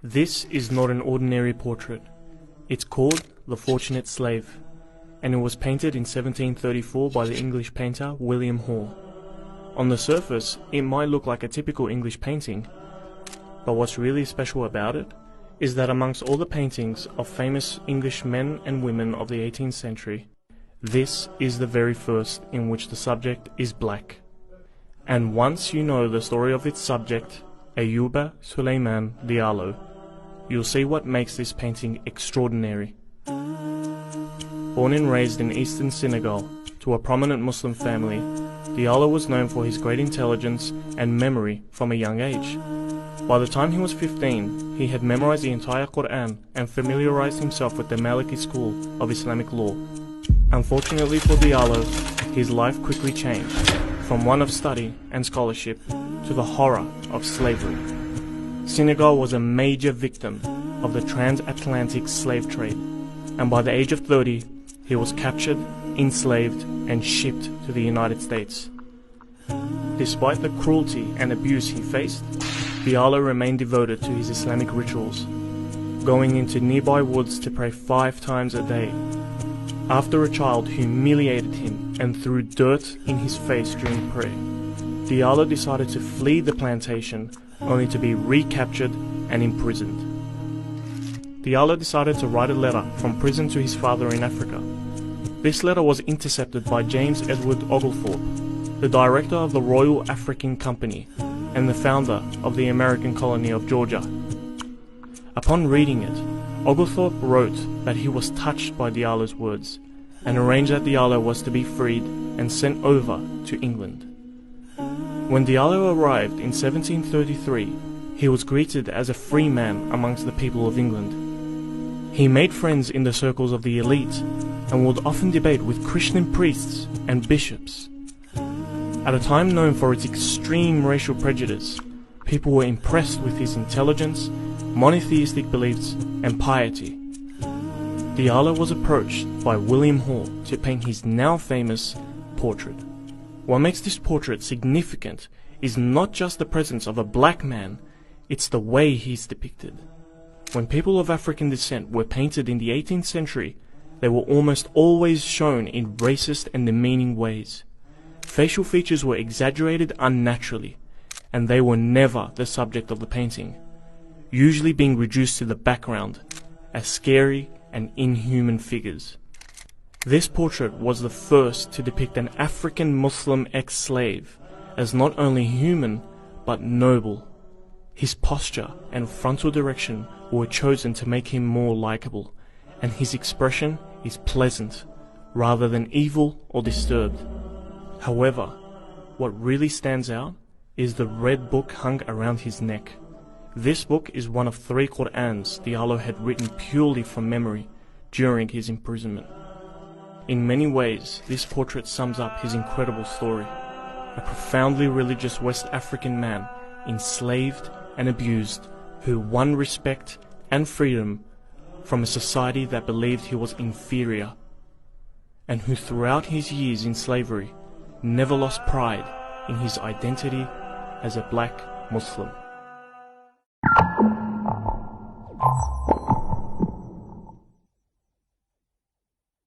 This is not an ordinary portrait. It's called The Fortunate Slave, and it was painted in 1734 by the English painter William Hall. On the surface, it might look like a typical English painting, but what's really special about it is that amongst all the paintings of famous English men and women of the 18th century, this is the very first in which the subject is black. And once you know the story of its subject, Ayuba Suleiman Diallo, you'll see what makes this painting extraordinary. Born and raised in eastern Senegal to a prominent Muslim family, Diallo was known for his great intelligence and memory from a young age. By the time he was 15, he had memorized the entire Quran and familiarized himself with the Maliki school of Islamic law. Unfortunately for Diallo, his life quickly changed, from one of study and scholarship to the horror of slavery. Senegal was a major victim of the transatlantic slave trade, and by the age of 30, he was captured, enslaved, and shipped to the United States. Despite the cruelty and abuse he faced, Diallo remained devoted to his Islamic rituals, going into nearby woods to pray 5 times a day. After a child humiliated him and threw dirt in his face during prayer, Diallo decided to flee the plantation only to be recaptured and imprisoned. Diallo decided to write a letter from prison to his father in Africa. This letter was intercepted by James Edward Oglethorpe, the director of the Royal African Company and the founder of the American colony of Georgia. Upon reading it, Oglethorpe wrote that he was touched by Diallo's words and arranged that Diallo was to be freed and sent over to England. When Diallo arrived in 1733, he was greeted as a free man amongst the people of England. He made friends in the circles of the elite and would often debate with Christian priests and bishops. At a time known for its extreme racial prejudice, people were impressed with his intelligence, monotheistic beliefs, and piety. Diallo was approached by William Hall to paint his now famous portrait. What makes this portrait significant is not just the presence of a black man, it's the way he's depicted. When people of African descent were painted in the 18th century, they were almost always shown in racist and demeaning ways. Facial features were exaggerated unnaturally, and they were never the subject of the painting, usually being reduced to the background as scary and inhuman figures. This portrait was the first to depict an African Muslim ex-slave as not only human but noble. His posture and frontal direction were chosen to make him more likable, and his expression is pleasant rather than evil or disturbed. However, what really stands out is the red book hung around his neck. This book is one of 3 Qur'ans Diallo had written purely from memory during his imprisonment. In many ways, this portrait sums up his incredible story. A profoundly religious West African man, enslaved and abused, who won respect and freedom from a society that believed he was inferior, and who throughout his years in slavery never lost pride in his identity as a black Muslim.